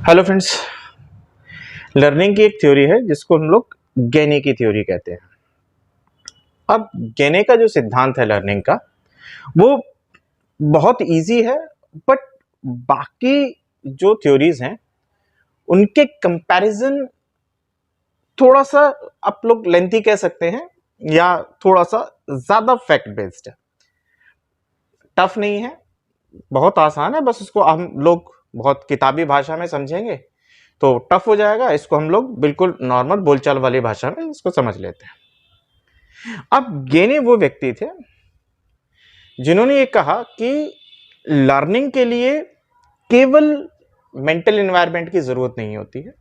Hello friends. Learning की एक theory है जिसको हम लोग गेने की थ्योरी कहते हैं। अब गेने का जो सिद्धांत है लर्निंग का वो बहुत इजी है, बट बाकी जो थ्योरीज हैं उनके कंपैरिजन थोड़ा सा आप लोग लेंथी कह सकते हैं या थोड़ा सा ज्यादा फैक्ट बेस्ड है। टफ नहीं है, बहुत आसान है, बस उसको हम लोग बहुत किताबी भाषा में समझेंगे तो टफ हो जाएगा। इसको हम लोग बिल्कुल नॉर्मल बोलचाल वाली भाषा में इसको समझ लेते हैं। अब गेने वो व्यक्ति थे जिन्होंने ये कहा कि लर्निंग के लिए केवल मेंटल एनवायरनमेंट की जरूरत नहीं होती है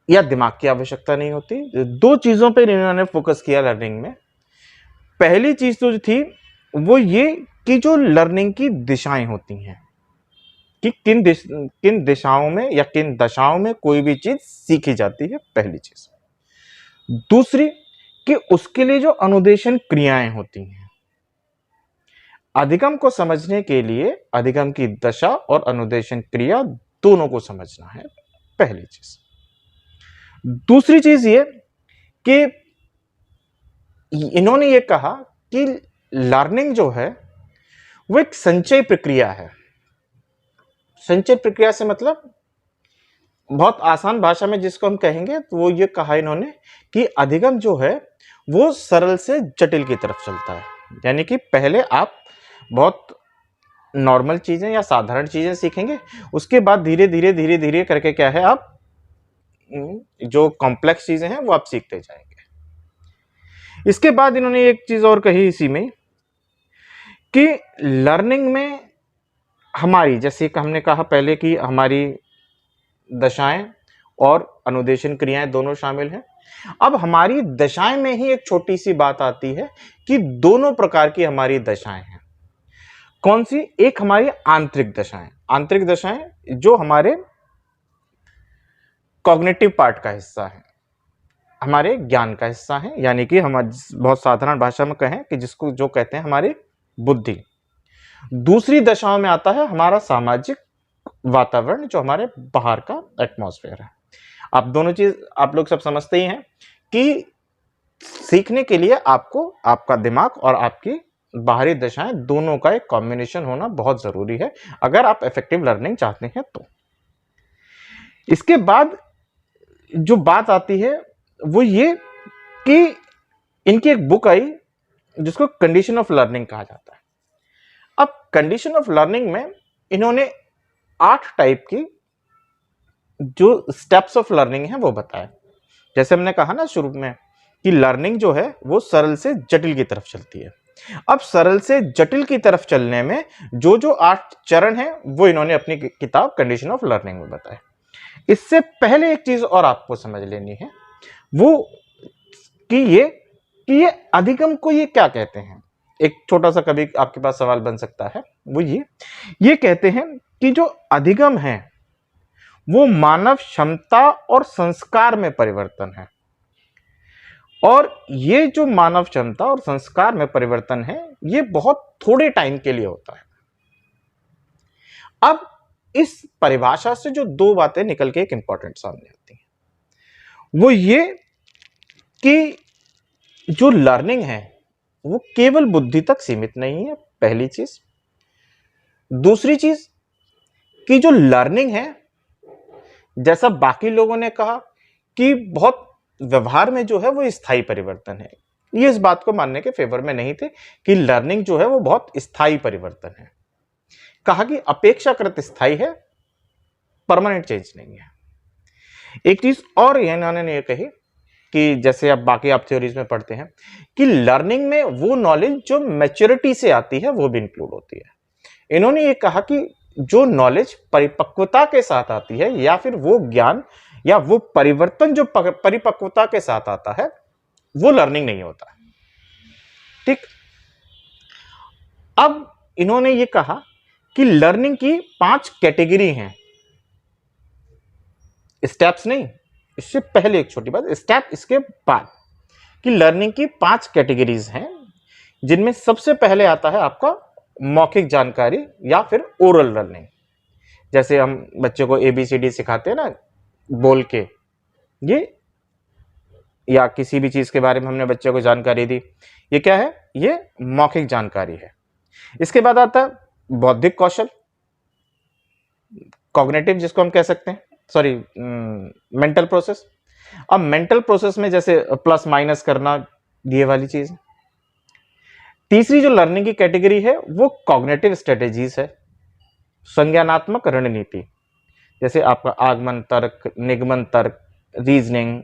या दिमाग की आवश्यकता नहीं होती। दो चीजों पर इन्होंने फोकस किया लर्निंग में। पहली चीज तो जो थी वो ये कि जो लर्निंग की दिशाएं होती हैं कि किन दिशाओं में या किन दशाओं में कोई भी चीज सीखी जाती है, पहली चीज। दूसरी कि उसके लिए जो अनुदेशन क्रियाएं होती हैं, अधिगम को समझने के लिए अधिगम की दशा और अनुदेशन क्रिया दोनों को समझना है, पहली चीज। दूसरी चीज ये कि इन्होंने ये कहा कि लर्निंग जो है वो एक संचय प्रक्रिया है। संचय प्रक्रिया से मतलब बहुत आसान भाषा में जिसको हम कहेंगे तो वो ये कहा इन्होंने कि अधिगम जो है वो सरल से जटिल की तरफ चलता है। यानी कि पहले आप बहुत नॉर्मल चीजें या साधारण चीजें सीखेंगे, उसके बाद धीरे धीरे धीरे धीरे करके क्या है आप जो कॉम्प्लेक्स चीजें हैं वो आप सीखते जाएंगे। इसके बाद इन्होंने एक चीज और कही इसी में कि लर्निंग में हमारी, जैसे कि हमने कहा पहले कि हमारी दशाएं और अनुदेशन क्रियाएं दोनों शामिल हैं। अब हमारी दशाएं में ही एक छोटी सी बात आती है कि दोनों प्रकार की हमारी दशाएं हैं। कौन सी? एक हमारी आंतरिक दशाएं। आंतरिक दशाएं जो हमारे कॉग्निटिव पार्ट का हिस्सा है, हमारे ज्ञान का हिस्सा है, यानी कि हम बहुत साधारण भाषा में कहें कि जिसको जो कहते हैं हमारी बुद्धि। दूसरी दशाओं में आता है हमारा सामाजिक वातावरण, जो हमारे बाहर का एटमॉस्फेयर है। आप दोनों चीज आप लोग सब समझते ही हैं कि सीखने के लिए आपको आपका दिमाग और आपकी बाहरी दशाएं दोनों का एक कॉम्बिनेशन होना बहुत जरूरी है अगर आप इफेक्टिव लर्निंग चाहते हैं तो। इसके बाद जो बात आती है वो ये कि इनकी एक बुक आई जिसको कंडीशन ऑफ लर्निंग कहा जाता है। अब कंडीशन ऑफ लर्निंग में इन्होंने 8 टाइप की जो स्टेप्स ऑफ लर्निंग है वो बताया। जैसे हमने कहा ना शुरू में कि लर्निंग जो है वो सरल से जटिल की तरफ चलती है। अब सरल से जटिल की तरफ चलने में जो जो 8 चरण हैं वो इन्होंने अपनी किताब कंडीशन ऑफ लर्निंग में बताया। इससे पहले एक चीज और आपको समझ लेनी है वो कि ये अधिगम को ये क्या कहते हैं। एक छोटा सा कभी आपके पास सवाल बन सकता है, वो ये कहते हैं कि जो अधिगम है वो मानव क्षमता और संस्कार में परिवर्तन है, और ये जो मानव क्षमता और संस्कार में परिवर्तन है ये बहुत थोड़े टाइम के लिए होता है। अब इस परिभाषा से जो दो बातें निकल के एक इंपॉर्टेंट सामने आती हैं वो ये कि जो लर्निंग है वो केवल बुद्धि तक सीमित नहीं है, पहली चीज। दूसरी चीज कि जो लर्निंग है, जैसा बाकी लोगों ने कहा कि बहुत व्यवहार में जो है वो स्थायी परिवर्तन है, ये इस बात को मानने के फेवर में नहीं थे कि लर्निंग जो है वो बहुत स्थायी परिवर्तन है। कहा कि अपेक्षाकृत स्थायी है, परमानेंट चेंज नहीं है। एक चीज और इन्होंने ये कही कि जैसे अब बाकी आप थ्योरीज में पढ़ते हैं कि लर्निंग में वो नॉलेज जो मैच्योरिटी से आती है वो भी इंक्लूड होती है। इन्होंने ये कहा कि जो नॉलेज परिपक्वता के साथ आती है या फिर वो ज्ञान या वो परिवर्तन जो परिपक्वता के साथ आता है वो लर्निंग नहीं होता। ठीक। अब इन्होंने ये कहा कि लर्निंग की 5 कैटेगरी हैं, स्टेप्स नहीं, इससे पहले एक छोटी बात, स्टेप इसके बाद, कि लर्निंग की 5 कैटेगरीज हैं जिनमें सबसे पहले आता है आपका मौखिक जानकारी या फिर ओरल लर्निंग। जैसे हम बच्चे को ABCD सिखाते हैं ना बोल के, ये या किसी भी चीज के बारे में हमने बच्चे को जानकारी दी, ये क्या है, ये मौखिक जानकारी है। इसके बाद आता है बौद्धिक कौशल, कॉग्निटिव जिसको हम कह सकते हैं, सॉरी मेंटल प्रोसेस। अब मेंटल प्रोसेस में जैसे प्लस माइनस करना, ये वाली चीज। तीसरी जो लर्निंग की कैटेगरी है वो कॉग्निटिव स्ट्रेटेजीज है, संज्ञानात्मक रणनीति, जैसे आपका आगमन तर्क, निगमन तर्क, रीजनिंग,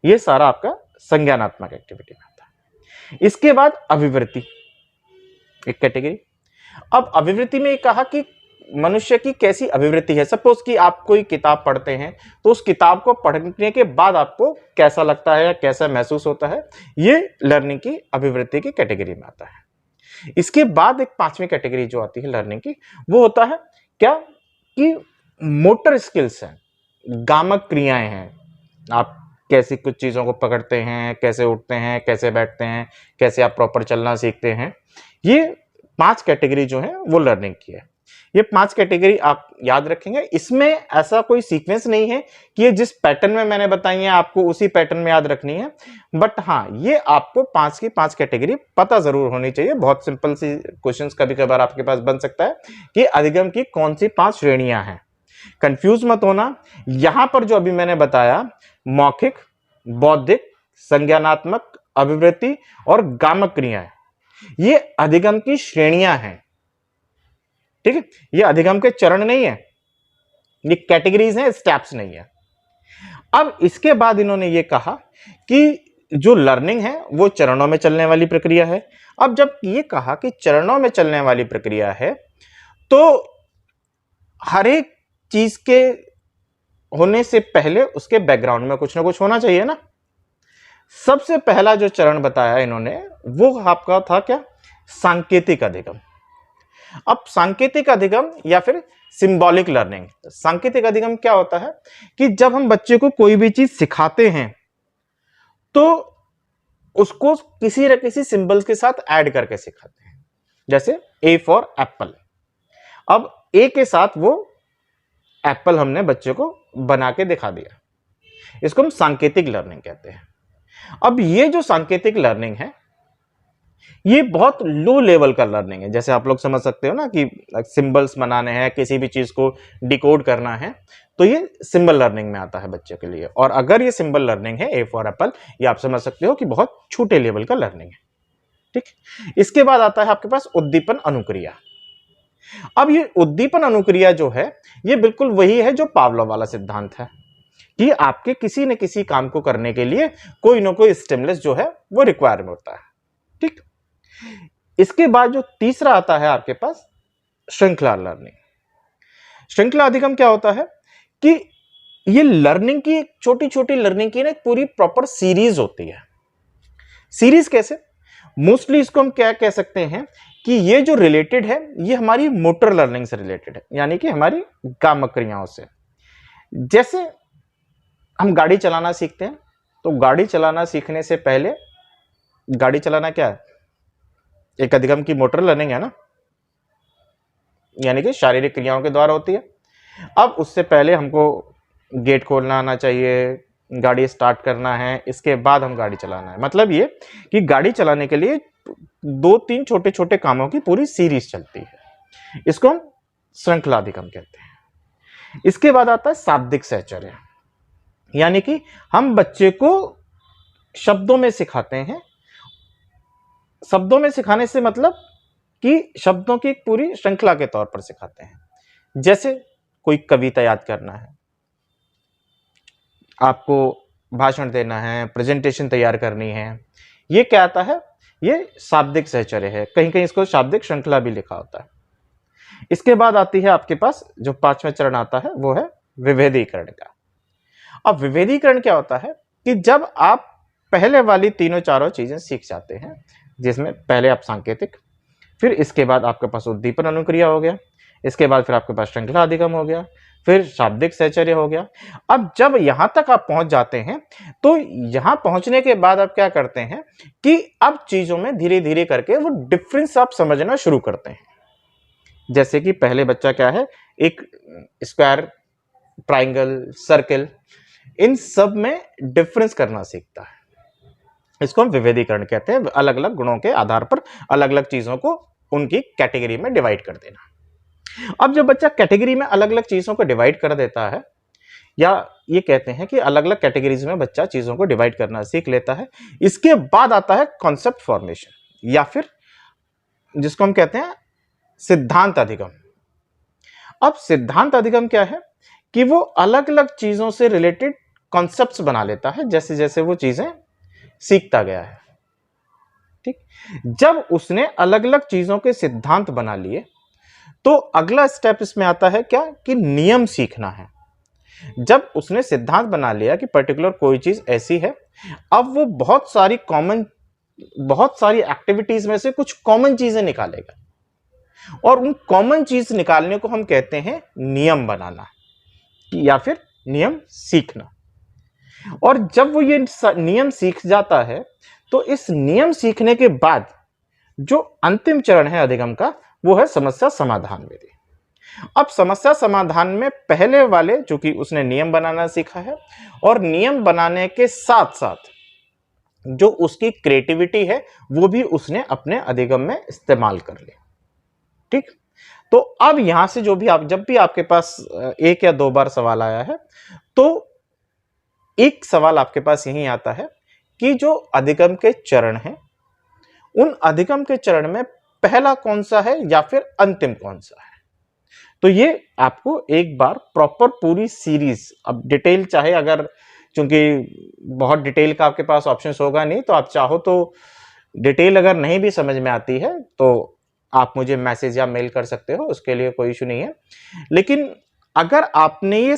ये सारा आपका संज्ञानात्मक एक्टिविटी में आता है। इसके बाद अभिवृत्ति एक कैटेगरी। अब अभिवृत्ति में कहा कि मनुष्य की कैसी अभिवृत्ति है। सपोज कि आप कोई किताब पढ़ते हैं तो उस किताब को पढ़ने के बाद आपको कैसा लगता है या कैसा महसूस होता है, ये लर्निंग की अभिवृत्ति की कैटेगरी में आता है। इसके बाद एक पांचवी कैटेगरी जो आती है लर्निंग की, वो होता है क्या कि मोटर स्किल्स हैं, गामक क्रियाएं हैं। आप कैसी कुछ चीजों को पकड़ते हैं, कैसे उठते हैं, कैसे बैठते हैं, कैसे आप प्रॉपर चलना सीखते हैं। ये 5 कैटेगरी जो है वो लर्निंग की है। ये 5 कैटेगरी आप याद रखेंगे। इसमें ऐसा कोई सीक्वेंस नहीं है कि ये जिस पैटर्न में मैंने बताई है आपको उसी पैटर्न में याद रखनी है, बट हाँ ये आपको 5 की 5 कैटेगरी पता जरूर होनी चाहिए। बहुत सिंपल सी क्वेश्चंस कभी कभार आपके पास बन सकता है कि अधिगम की कौन सी 5 श्रेणियां हैं। कंफ्यूज मत होना। यहां पर जो अभी मैंने बताया, मौखिक, बौद्धिक, संज्ञानात्मक, अभिवृत्ति और गामक क्रियाएं, ये अधिगम की श्रेणियां हैं। ठीक है, ये अधिगम के चरण नहीं है, ये कैटेगरीज हैं, स्टेप्स नहीं है। अब इसके बाद इन्होंने ये कहा कि जो लर्निंग है वो चरणों में चलने वाली प्रक्रिया है। अब जब ये कहा कि चरणों में चलने वाली प्रक्रिया है, तो हर एक चीज के होने से पहले उसके बैकग्राउंड में कुछ ना कुछ होना चाहिए ना। सबसे पहला जो चरण बताया इन्होंने वो आपका था क्या, सांकेतिक अधिगम। अब सांकेतिक अधिगम या फिर सिंबॉलिक लर्निंग। सांकेतिक अधिगम क्या होता है कि जब हम बच्चे को कोई भी चीज सिखाते हैं तो उसको किसी न किसी सिंबल्स के साथ ऐड करके सिखाते हैं। जैसे A फॉर एप्पल। अब A के साथ वो एप्पल हमने बच्चे को बना के दिखा दिया, इसको हम सांकेतिक लर्निंग कहते हैं। अब ये जो सांकेतिक लर्निंग है ये बहुत लो लेवल का लर्निंग है। जैसे आप लोग समझ सकते हो ना कि सिंबल्स बनाने हैं, किसी भी चीज को डिकोड करना है, तो ये सिंबल लर्निंग में आता है बच्चे के लिए। और अगर ये सिंबल लर्निंग है, A फॉर एप्पल, ये आप समझ सकते हो कि बहुत छोटे लेवल का लर्निंग है। ठीक, इसके बाद आता है आपके पास उद्दीपन अनुक्रिया। अब ये उद्दीपन अनुक्रिया जो है ये बिल्कुल वही है जो पावलोव वाला सिद्धांत है कि आपके किसी न किसी काम को करने के लिए कोई ना कोई स्टिमुलस जो है वो रिक्वायरमेंट होता है। ठीक, इसके बाद जो तीसरा आता है आपके पास श्रृंखला लर्निंग। श्रृंखला अधिगम क्या होता है कि ये लर्निंग की छोटी छोटी लर्निंग की ना एक पूरी प्रॉपर सीरीज होती है। सीरीज कैसे, मोस्टली इसको हम क्या कह सकते हैं कि ये जो रिलेटेड है ये हमारी मोटर लर्निंग से रिलेटेड है, यानी कि हमारी गामक क्रियाओं से। जैसे हम गाड़ी चलाना सीखते हैं तो गाड़ी चलाना सीखने से पहले, गाड़ी चलाना क्या है, एक अधिगम की मोटर लर्निंग है ना, यानी कि शारीरिक क्रियाओं के द्वारा होती है। अब उससे पहले हमको गेट खोलना आना चाहिए, गाड़ी स्टार्ट करना है, इसके बाद हम गाड़ी चलाना है। मतलब ये कि गाड़ी चलाने के लिए 2-3 छोटे छोटे कामों की पूरी सीरीज चलती है, इसको हम श्रृंखला अधिगम कहते हैं। इसके बाद आता है शाब्दिक सहचर्य, यानी कि हम बच्चे को शब्दों में सिखाते हैं। शब्दों में सिखाने से मतलब कि शब्दों की एक पूरी श्रृंखला के तौर पर सिखाते हैं। जैसे कोई कविता याद करना है, आपको भाषण देना है, प्रेजेंटेशन तैयार करनी है, ये क्या आता है, ये शाब्दिक सहचर्य है। कहीं कहीं इसको शाब्दिक श्रृंखला भी लिखा होता है। इसके बाद आती है आपके पास जो 5वां चरण आता है वो है विभेदीकरण का। अब विभेदीकरण क्या होता है कि जब आप पहले वाली तीनों चारों चीजें सीख जाते हैं, जिसमें पहले आप सांकेतिक, फिर इसके बाद आपके पास उद्दीपन अनुक्रिया हो गया, इसके बाद फिर आपके पास श्रृंखला अधिगम हो गया, फिर शाब्दिक सहचर्य हो गया। अब जब यहां तक आप पहुंच जाते हैं तो यहां पहुंचने के बाद आप क्या करते हैं कि अब चीजों में धीरे धीरे करके वो डिफरेंस आप समझना शुरू करते हैं। जैसे कि पहले बच्चा क्या है, एक स्क्वायर, ट्राइंगल, सर्कल, इन सब में डिफरेंस करना सीखता है। इसको हम विभेदीकरण कहते हैं, अलग अलग गुणों के आधार पर अलग अलग चीजों को उनकी कैटेगरी में डिवाइड कर देना। अब जब बच्चा कैटेगरी में अलग अलग चीजों को डिवाइड कर देता है, या ये कहते हैं कि अलग अलग कैटेगरीज में बच्चा चीजों को डिवाइड करना सीख लेता है, इसके बाद आता है कॉन्सेप्ट फॉर्मेशन, या फिर जिसको हम कहते हैं सिद्धांत अधिगम। अब सिद्धांत अधिगम क्या है कि वो अलग अलग चीजों से रिलेटेड कॉन्सेप्ट्स बना लेता है जैसे जैसे वो चीजें सीखता गया है। ठीक, जब उसने अलग अलग चीजों के सिद्धांत बना लिए तो अगला स्टेप इसमें आता है क्या कि नियम सीखना है। जब उसने सिद्धांत बना लिया कि पर्टिकुलर कोई चीज ऐसी है, अब वो बहुत सारी एक्टिविटीज में से कुछ कॉमन चीजें निकालेगा, और उन कॉमन चीज निकालने को हम कहते हैं नियम बनाना या फिर नियम सीखना। और जब वो ये नियम सीख जाता है तो इस नियम सीखने के बाद जो अंतिम चरण है अधिगम का, वो है समस्या समाधान विधि। अब समस्या समाधान में पहले वाले चूंकि उसने नियम बनाना सीखा है, और नियम बनाने के साथ साथ जो उसकी क्रिएटिविटी है वो भी उसने अपने अधिगम में इस्तेमाल कर ली। ठीक, तो अब यहां से जो भी आप, जब भी आपके पास एक या दो बार सवाल आया है, तो एक सवाल आपके पास यही आता है कि जो अधिगम के चरण हैं, उन अधिगम के चरण में पहला कौन सा है या फिर अंतिम कौन सा है। तो ये आपको एक बार प्रॉपर पूरी सीरीज, अब डिटेल चाहे, अगर चूंकि बहुत डिटेल का आपके पास ऑप्शंस होगा नहीं, तो आप चाहो तो डिटेल अगर नहीं भी समझ में आती है तो आप मुझे मैसेज या मेल कर सकते हो, उसके लिए कोई इशू नहीं है। लेकिन अगर आपने ये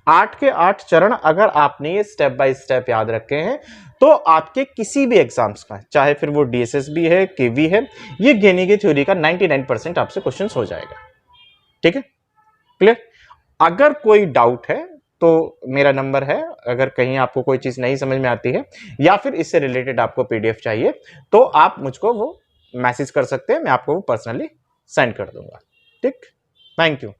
8 के 8 चरण अगर आपने ये स्टेप बाय स्टेप याद रखे हैं, तो आपके किसी भी एग्जाम्स का, चाहे फिर वो डीएसएसबी है, केवी है, ये गेनी की थ्योरी का 99% आपसे क्वेश्चंस हो जाएगा। ठीक है, क्लियर। अगर कोई डाउट है तो मेरा नंबर है, अगर कहीं आपको कोई चीज नहीं समझ में आती है या फिर इससे रिलेटेड आपको पीडीएफ चाहिए, तो आप मुझको वो मैसेज कर सकते हैं, मैं आपको वो पर्सनली सेंड कर दूंगा। ठीक, थैंक यू।